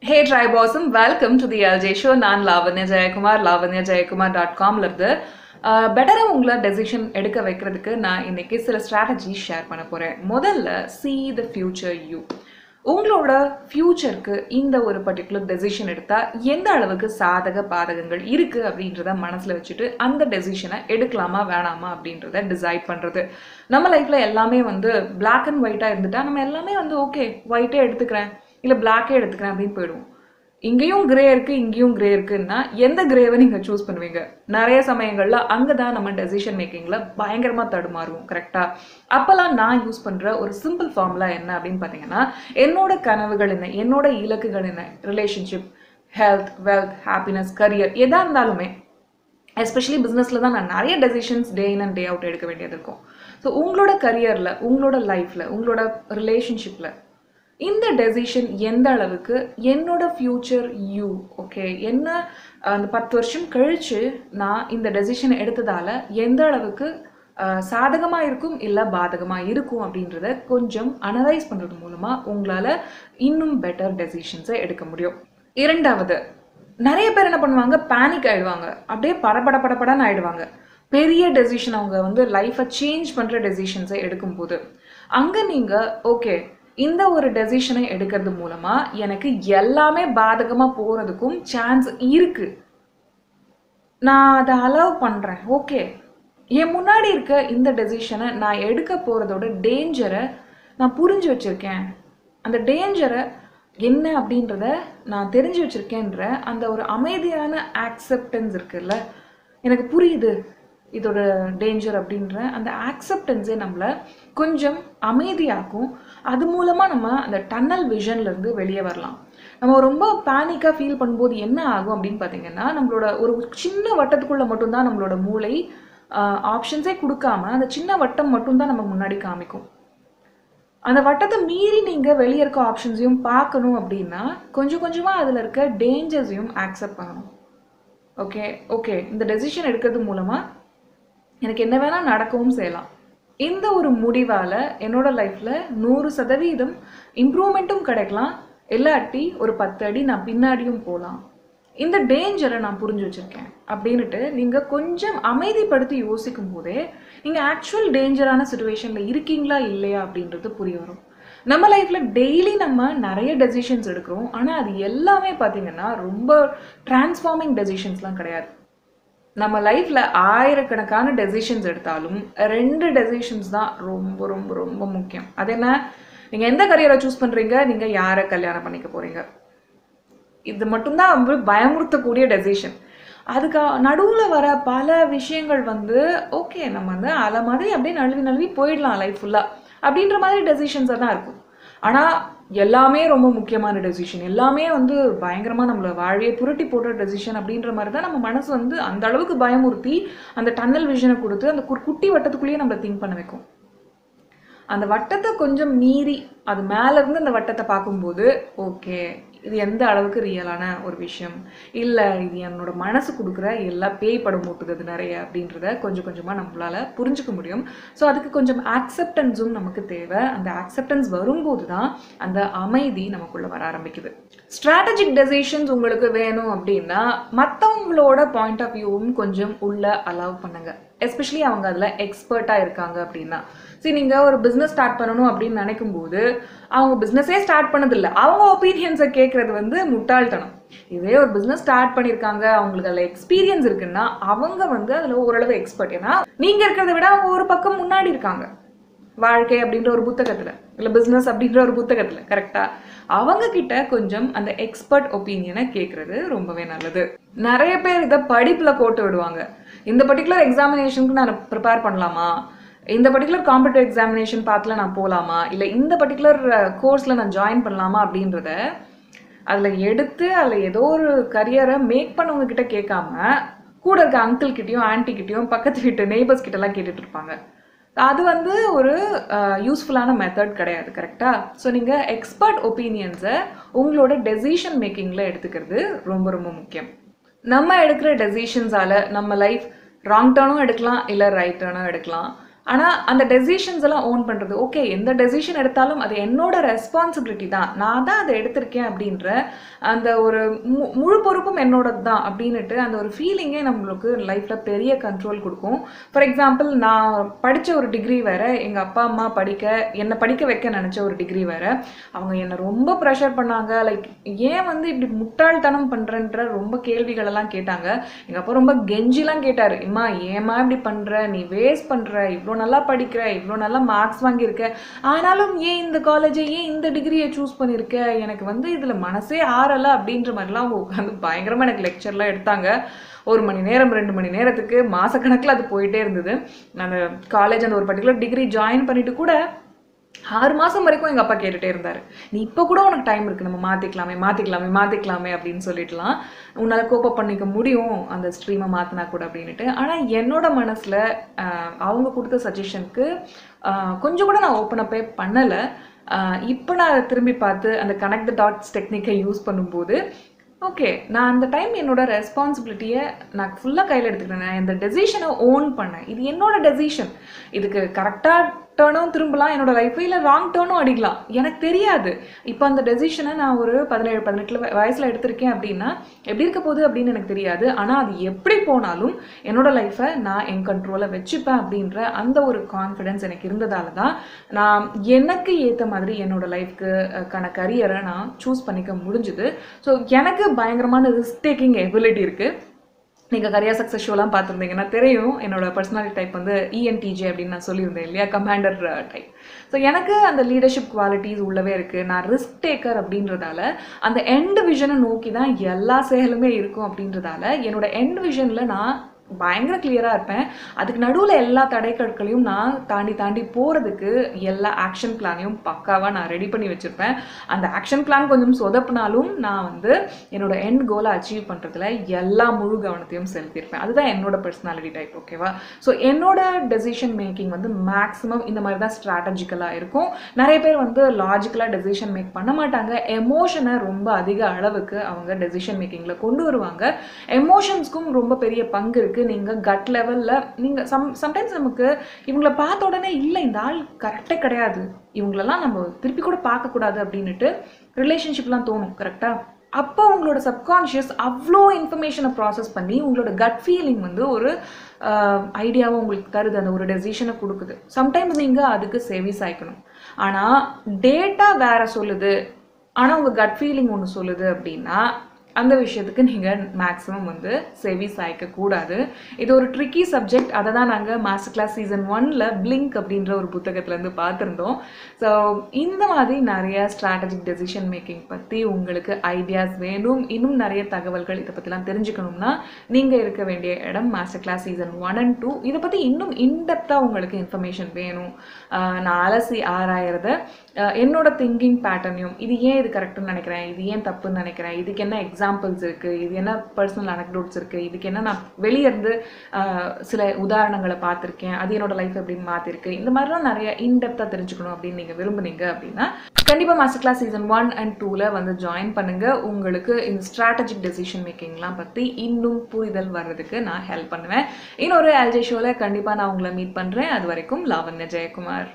Hey Tribosum, welcome to the LJ show. நான் Lavanya Jayakumar lavanyajaykumar.com இருந்து பெட்டரா உங்களை டெசிஷன் எடுக்க வைக்கிறதுக்கு நான் இன்னைக்கு சில ஸ்ட்ராட்டஜி ஷேர் பண்ண போறேன். முதல்ல see the future you. உங்களோட ஃபியூச்சருக்கு இந்த ஒரு பர்டிகுலர் டெசிஷன் எடுத்தா எந்த அளவுக்கு சாதக பாதகங்கள் இருக்கு அப்படின்றத மனசுல வச்சுட்டு அந்த டெசிஷனை எடுக்கலாமா வேணாமா அப்படின்றத டிசைட் பண்றது. நம்ம லைஃப்ல எல்லாமே பிளாக் அண்ட் ஒயிட்டா இருந்துட்டா நம்ம எல்லாமே ஓகே ஒயிட்டே எடுத்துக்கிறேன் இல்லை பிளாக்கே எடுத்துக்கிறேன் அப்படின்னு போயிடுவோம். இங்கேயும் கிரே இருக்கு இங்கேயும் கிரே இருக்குன்னா எந்த கிரேவை நீங்க சூஸ் பண்ணுவீங்க? நிறைய சமயங்கள்ல அங்கதான் நம்ம டெசிஷன் மேக்கிங்ல பயங்கரமா தடுமாறுவோம். கரெக்டா? அப்பெல்லாம் நான் யூஸ் பண்ற ஒரு சிம்பிள் ஃபார்முலா என்ன அப்படின்னு பாத்தீங்கன்னா, என்னோட கனவுகள் என்ன, என்னோட இலக்குகள் என்ன, relationship, health, wealth, happiness, career எதா இருந்தாலுமே எஸ்பெஷலி பிஸ்னஸில் தான் நான் நிறைய decisions day in and day out எடுக்க வேண்டியது இருக்கும். ஸோ உங்களோட கரியரில், உங்களோட லைஃப்பில், உங்களோட ரிலேஷன்ஷிப்பில் இந்த டெசிஷன் எந்த அளவுக்கு என்னோட ஃபியூச்சர் யூ ஓகே என்ன அந்த 10 வருஷம் கழிச்சு நான் இந்த டெசிஷன் எடுத்ததால எந்த அளவுக்கு சாதகமாக இருக்கும் இல்லை பாதகமாக இருக்கும் அப்படின்றத கொஞ்சம் அனலைஸ் பண்ணுறது மூலமாக உங்களால் இன்னும் பெட்டர் டெசிஷன்ஸை எடுக்க முடியும். இரண்டாவது, நிறைய பேர் என்ன பண்ணுவாங்க, பேனிக் ஆகிடுவாங்க, அப்படியே படபடன்னு ஆகிடுவாங்க. பெரிய டெசிஷன் அவங்க லைஃப்பை சேஞ்ச் பண்ணுற டெசிஷன்ஸை எடுக்கும்போது அங்கே நீங்கள் ஓகே இந்த ஒரு டெசிஷனை எடுக்கிறது மூலமா எனக்கு எல்லாமே பாதகமா போறதுக்கும் சான்ஸ் இருக்கு, நான் அதை அலோவ் பண்றேன், ஓகே என் முன்னாடி இருக்க இந்த டெசிஷனை நான் எடுக்க போறதோட டேஞ்சரை நான் புரிஞ்சு வச்சிருக்கேன், அந்த டேஞ்சரை என்ன அப்படின்றத நான் தெரிஞ்சு வச்சிருக்கேன்ற அந்த ஒரு அமைதியான ஆக்செப்டன்ஸ் இருக்குல்ல, எனக்கு புரியுது இதோட டேஞ்சர் அப்படின்ற அந்த ஆக்செப்டன்ஸே நம்மளை கொஞ்சம் அமைதியாக்கும். அது மூலமாக நம்ம அந்த டன்னல் விஷன்லேருந்து வெளியே வரலாம். நம்ம ரொம்ப பேனிக்காக ஃபீல் பண்ணும்போது என்ன ஆகும் அப்படின்னு பார்த்தீங்கன்னா, நம்மளோட ஒரு சின்ன வட்டத்துக்குள்ளே மட்டும்தான் நம்மளோட மூளை ஆப்ஷன்ஸே கொடுக்காம அந்த சின்ன வட்டம் மட்டும்தான் நம்ம முன்னாடி காமிக்கும். அந்த வட்டத்தை மீறி நீங்கள் வெளியே இருக்க ஆப்ஷன்ஸையும் பார்க்கணும் அப்படின்னா கொஞ்சம் கொஞ்சமாக அதில் இருக்க டேஞ்சர்ஸையும் ஆக்செப்ட் பண்ணணும். ஓகே இந்த டெசிஷன் எடுக்கிறது மூலமாக எனக்கு என்ன வேணால் நடக்கவும் செய்யலாம். இந்த ஒரு முடிவால் என்னோட லைஃப்பில் 100% இம்ப்ரூவ்மெண்ட்டும் கிடைக்கலாம், இல்லாட்டி ஒரு 10 அடி நான் பின்னாடியும் போகலாம். இந்த டேஞ்சரை நான் புரிஞ்சு வச்சுருக்கேன் அப்படின்ட்டு நீங்கள் கொஞ்சம் அமைதிப்படுத்தி யோசிக்கும் போதே நீங்கள் ஆக்சுவல் டேஞ்சரான சுச்சுவேஷனில் இருக்கீங்களா இல்லையா அப்படின்றது புரிய வரும். நம்ம லைஃப்பில் டெய்லி நம்ம நிறைய டெசிஷன்ஸ் எடுக்கிறோம், ஆனால் அது எல்லாமே பார்த்தீங்கன்னா ரொம்ப டிரான்ஸ்ஃபார்மிங் டெசிஷன்ஸ்லாம் கிடையாது. நம்ம லைஃப்பில் ஆயிரக்கணக்கான டெசிஷன்ஸ் எடுத்தாலும் 2 டெசிஷன்ஸ் தான் ரொம்ப ரொம்ப ரொம்ப முக்கியம். அது என்ன? நீங்கள் எந்த கரியரை சூஸ் பண்ணுறீங்க, நீங்கள் யாரை கல்யாணம் பண்ணிக்க போகிறீங்க, இது மட்டும்தான் பயமுறுத்தக்கூடிய டெசிஷன். அதுக்கு நடுவில் வர பல விஷயங்கள் ஓகே நம்ம அலை மாதிரி அப்படியே நழுவி போயிடலாம் லைஃப் ஃபுல்லாக அப்படின்ற மாதிரி டெசிஷன்ஸாக தான் இருக்கும். ஆனால் எல்லாமே ரொம்ப முக்கியமான டெசிஷன், எல்லாமே பயங்கரமாக நம்மளை வாழ்வையை புரட்டி போடுற டெசிஷன் அப்படின்ற மாதிரி தான் நம்ம மனசு அந்த அளவுக்கு பயமுறுத்தி அந்த டன்னல் விஷனை கொடுத்து அந்த குட்டி வட்டத்துக்குள்ளேயே நம்மளை திங்க் பண்ண வைக்கும். அந்த வட்டத்தை கொஞ்சம் மீறி அது மேலேருந்து அந்த வட்டத்தை பார்க்கும்போது ஓகே இது எந்த அளவுக்கு ரியலான ஒரு விஷயம், இல்லை இது என்னோட மனசு கொடுக்குற எல்லா பேய் படம் மூட்டுது நிறைய அப்படின்றத கொஞ்சம் கொஞ்சமாக நம்மளால் புரிஞ்சுக்க முடியும். ஸோ அதுக்கு கொஞ்சம் ஆக்செப்டன்ஸும் நமக்கு தேவை. அந்த ஆக்செப்டன்ஸ் வரும்போது தான் அந்த அமைதி நமக்குள்ளே வர ஆரம்பிக்குது. ஸ்ட்ராட்டஜிக் டெசிஷன்ஸ் உங்களுக்கு வேணும் அப்படின்னா மற்றவங்களோட பாயிண்ட் ஆஃப் வியூவும் கொஞ்சம் உள்ள அலோவ் பண்ணுங்க, எஸ்பெஷலி அவங்க அதில் எக்ஸ்பர்ட்டாக இருக்காங்க அப்படின்னா. சரி, நீங்கள் ஒரு பிஸ்னஸ் ஸ்டார்ட் பண்ணணும் அப்படின்னு நினைக்கும் போது அவங்க பிஸ்னஸே ஸ்டார்ட் பண்ணதில்லை, அவங்க ஒப்பீனியன்ஸை கேட்குறது முட்டாள்தனம். இதே ஒரு பிஸ்னஸ் ஸ்டார்ட் பண்ணியிருக்காங்க, அவங்களுக்கு அதில் எக்ஸ்பீரியன்ஸ் இருக்குன்னா அவங்க அதில் ஓரளவு எக்ஸ்பர்ட். ஏன்னா நீங்கள் இருக்கிறத விட அவங்க ஒரு பக்கம் முன்னாடி இருக்காங்க, வாழ்க்கை அப்படின்ற ஒரு புத்தகத்தில் இல்லை பிஸ்னஸ் அப்படின்ற ஒரு புத்தகத்தில். கரெக்டாக அவங்க கிட்ட கொஞ்சம் அந்த எக்ஸ்பர்ட் ஒப்பீனியனை கேட்குறது ரொம்பவே நல்லது. நிறைய பேர் இதை படிப்பில் கோட்டு விடுவாங்க. இந்த பர்டிகுலர் எக்ஸாமினேஷனுக்கு நான் ப்ரிப்பேர் பண்ணலாமா, இந்த பர்டிகுலர் காம்படிட்டிவ் எக்ஸாமினேஷன் பார்த்துல நான் போகலாமா, இல்லை இந்த பர்டிகுலர் கோர்ஸில் நான் ஜாயின் பண்ணலாமா அப்படின்றத அதில் எடுத்து அதில் ஏதோ ஒரு கரியரை மேக் பண்ணவங்க கிட்ட கேட்காம கூட இருக்க அங்கிள் கிட்டேயும் ஆன்டி கிட்டேயும் பக்கத்து வீட்டு நெய்பர்ஸ் கிட்டலாம் கேட்டுட்டு இருப்பாங்க. அது ஒரு யூஸ்ஃபுல்லான மெத்தட் கிடையாது. கரெக்டாக? ஸோ நீங்கள் எக்ஸ்பர்ட் ஒப்பீனியன்ஸை உங்களோட டெசிஷன் மேக்கிங்கில் எடுத்துக்கிறது ரொம்ப ரொம்ப முக்கியம். நம்ம எடுக்கிற டெசிஷன்ஸால் நம்ம லைஃப் ராங் டர்னும் எடுக்கலாம் இல்லை ரைட் டர்னும் எடுக்கலாம். ஆனால் அந்த டெசிஷன்ஸ் எல்லாம் ஓன் பண்ணுறது, ஓகே எந்த டெசிஷன் எடுத்தாலும் அது என்னோட ரெஸ்பான்சிபிலிட்டி தான், நான் தான் அதை எடுத்திருக்கேன் அப்படின்ற அந்த ஒரு முழு பொறுப்பும் என்னோடது தான் அப்படின்னுட்டு அந்த ஒரு ஃபீலிங்கே நம்மளுக்கு லைஃப்பில் பெரிய கண்ட்ரோல் கொடுக்கும். ஃபார் எக்ஸாம்பிள், நான் படித்த ஒரு டிகிரி வேறு, எங்கள் அப்பா அம்மா என்னை படிக்க வைக்க நினச்ச ஒரு டிகிரி வேறு. அவங்க என்னை ரொம்ப ப்ரெஷர் பண்ணாங்க. லைக் ஏன் வந்து இப்படி முட்டாள்தனம் பண்ணுறன்ற ரொம்ப கேள்விகளெல்லாம் கேட்டாங்க. எங்கள் அப்பா ரொம்ப கெஞ்சிலாம் கேட்டார், இம்மா ஏம்மா இப்படி பண்ணுற, நீ வேஸ்ட் பண்ணுற, இவ்வளோ நல்லா படிக்கிற, இவ்வளோ நல்லா மார்க்ஸ் வாங்கியிருக்க, ஆனாலும் ஏன் இந்த காலேஜை, ஏன் இந்த டிகிரியை சூஸ் பண்ணியிருக்க, எனக்கு வந்து இதில் மனசே ஆறலை அப்படின்ற மாதிரிலாம் அவங்க உட்காந்து பயங்கரமாக எனக்கு லெக்சர்லாம் எடுத்தாங்க. 1 மணி நேரம் 2 மணி நேரத்துக்கு மாதக்கணக்கில் அது போயிட்டே இருந்தது. நான் காலேஜ் அந்த ஒரு பர்டிகுலர் டிகிரி ஜாயின் பண்ணிட்டு கூட 6 மாதம் வரைக்கும் எங்கள் அப்பா கேட்டுகிட்டே இருந்தார், நீ இப்போ கூட உனக்கு டைம் இருக்குது, நம்ம மாற்றிக்கலாமே அப்படின்னு சொல்லிட்டுலாம், உன்னால் கோப்பப் பண்ணிக்க முடியும் அந்த ஸ்ட்ரீமை மாற்றினா கூட அப்படின்ட்டு. ஆனால் என்னோட மனசில் அவங்க கொடுத்த சஜஷனுக்கு கொஞ்சம் கூட நான் ஓப்பன் அப்பே பண்ணலை. இப்போ நான் திரும்பி பார்த்து அந்த கனெக்ட் த டாட்ஸ் டெக்னிக்கை யூஸ் பண்ணும்போது, ஓகே நான் அந்த டைம் என்னோட ரெஸ்பான்சிபிலிட்டியை நான் ஃபுல்லாக கையில் எடுத்துக்கிறேன். நான் இந்த டெசிஷனை ஓன் பண்ணேன், இது என்னோட டெசிஷன், இதுக்கு கரெக்டாக டேர்னும் திரும்பலாம் என்னோட லைஃப், இல்லை ராங் டேர்னும் அடிக்கலாம், எனக்கு தெரியாது. இப்போ அந்த டெசிஷனை நான் ஒரு 17-18 வயசில் எடுத்திருக்கேன் அப்படின்னா எப்படி இருக்க போகுது அப்படின்னு எனக்கு தெரியாது. ஆனால் அது எப்படி போனாலும் என்னோட லைஃப்பை நான் என் கண்ட்ரோலை வச்சுப்பேன் அப்படின்ற அந்த ஒரு கான்ஃபிடென்ஸ் எனக்கு இருந்ததால தான் நான் எனக்கு ஏற்ற மாதிரி என்னோட லைஃப்க்கு கரியரை நான் சூஸ் பண்ணிக்க முடிஞ்சுது. ஸோ எனக்கு பயங்கரமான ரிஸ்க் டேக்கிங் எபிலிட்டி இருக்குது. நீங்கள் கரியர் சக்ஸஸ் ஷோலாம் பார்த்துருந்தீங்கன்னா தெரியும், என்னோட பர்சனாலிட்டி டைப் வந்து ENTJ அப்படின்னு நான் சொல்லியிருந்தேன் இல்லையா, கமாண்டர் டைப். ஸோ எனக்கு அந்த லீடர்ஷிப் குவாலிட்டிஸ் உள்ளவே இருக்குது. நான் ரிஸ்க் டேக்கர் அப்படின்றதால அந்த எண்ட் விஷனை நோக்கி தான் எல்லா செயலுமே இருக்கும் அப்படின்றதால என்னோட எண்ட் விஷனில் நான் பயங்கர கிளியராக இருப்பேன். அதுக்கு நடுவில் எல்லா தடைக்கற்களையும் நான் தாண்டி போகிறதுக்கு எல்லா ஆக்ஷன் பிளானையும் பக்காவாக நான் ரெடி பண்ணி வச்சுருப்பேன். அந்த ஆக்ஷன் பிளான் கொஞ்சம் சொதப்பினாலும் நான் வந்து என்னோட எண்ட் கோலை அச்சீவ் பண்ணுறதுல எல்லா முழு கவனத்தையும் செலுத்தியிருப்பேன். அதுதான் என்னோட பர்சனாலிட்டி டைப். ஓகேவா? ஸோ என்னோட டெசிஷன் மேக்கிங் வந்து மேக்ஸிமம் இந்த மாதிரி தான் ஸ்ட்ராட்டஜிக்கலாக இருக்கும். நிறைய பேர் வந்து லாஜிக்கலாக டெசிஷன் மேக் பண்ண மாட்டாங்க. எமோஷனை ரொம்ப அதிக அளவுக்கு அவங்க டெசிஷன் மேக்கிங்கில் கொண்டு வருவாங்க. எமோஷன்ஸ்க்கும் ரொம்ப பெரிய பங்கு இருக்குது. நீங்கள் கட் லெவலில் நீங்கள் சம்டைம்ஸ் நமக்கு இவங்கள பார்த்த உடனே இல்லை இந்த ஆள் கரெக்டே கிடையாது, இவங்களெல்லாம் நம்ம திருப்பி கூட பார்க்கக்கூடாது அப்படின்ட்டு ரிலேஷன்ஷிப்லாம் தோணும். கரெக்டாக? அப்போ உங்களோட சப்கான்ஷியஸ் அவ்வளோ இன்ஃபர்மேஷனை ப்ராசஸ் பண்ணி உங்களோட கட் ஃபீலிங் வந்து ஒரு ஐடியாவை உங்களுக்கு தருது, அந்த ஒரு டெசிஷனை கொடுக்குது. சம்டைம்ஸ் நீங்கள் அதுக்கு சேவிஸ் ஆகிக்கணும். ஆனால் டேட்டா வேறு சொல்லுது, ஆனால் உங்கள் கட் ஃபீலிங் ஒன்று சொல்லுது அப்படின்னா அந்த விஷயத்துக்கு நீங்கள் மேக்ஸிமம் வந்து சேவிஸ் ஆகிக்கக்கூடாது. இது ஒரு ட்ரிக்கி சப்ஜெக்ட். அதை தான் நாங்கள் மாஸ்டர் கிளாஸ் சீசன் 1ல் பிளிங்க் அப்படின்ற ஒரு புத்தகத்துலேருந்து பார்த்துருந்தோம். ஸோ இந்த மாதிரி நிறைய ஸ்ட்ராட்டஜிக் டெசிஷன் மேக்கிங் பற்றி உங்களுக்கு ஐடியாஸ் வேணும், இன்னும் நிறைய தகவல்கள் இதை பற்றிலாம் தெரிஞ்சுக்கணும்னா நீங்கள் இருக்க வேண்டிய இடம் மாஸ்டர் கிளாஸ் சீசன் 1 and 2. இதை பற்றி இன்னும் இன்டெப்த்தாக உங்களுக்கு இன்ஃபர்மேஷன் வேணும், நான் அலசி ஆராயிறத என்னோட திங்கிங் பேட்டர்னையும், இது ஏன் இது கரெக்டுன்னு நினைக்கிறேன், இது ஏன் தப்புன்னு நினைக்கிறேன், இதுக்கு என்ன எக்ஸாம்பிள்ஸ் இருக்குது, இது என்ன பர்சனல் அனெக்டோட்ஸ் இருக்குது, இதுக்கு என்ன நான் வெளியே இருந்து சில உதாரணங்களை பார்த்துருக்கேன், அது என்னோட லைஃப் எப்படி மாற்றிருக்கு, இந்த மாதிரிலாம் நிறைய இன்டெப்த்தாக தெரிஞ்சுக்கணும் அப்படின்னு நீங்கள் விரும்புனீங்க அப்படின்னா கண்டிப்பாக மாஸ்டர் கிளாஸ் சீசன் 1 and 2ல் வந்து ஜாயின் பண்ணுங்கள். உங்களுக்கு இந்த ஸ்ட்ராட்டஜிக் டெசிஷன் மேக்கிங்லாம் பற்றி இன்னும் புரிதல் வர்றதுக்கு நான் ஹெல்ப் பண்ணுவேன். இன்னொரு LJ ஷோவில் கண்டிப்பாக நான் உங்களை மீட் பண்ணுறேன். அது வரைக்கும் லாவண்யா ஜெயக்குமார்.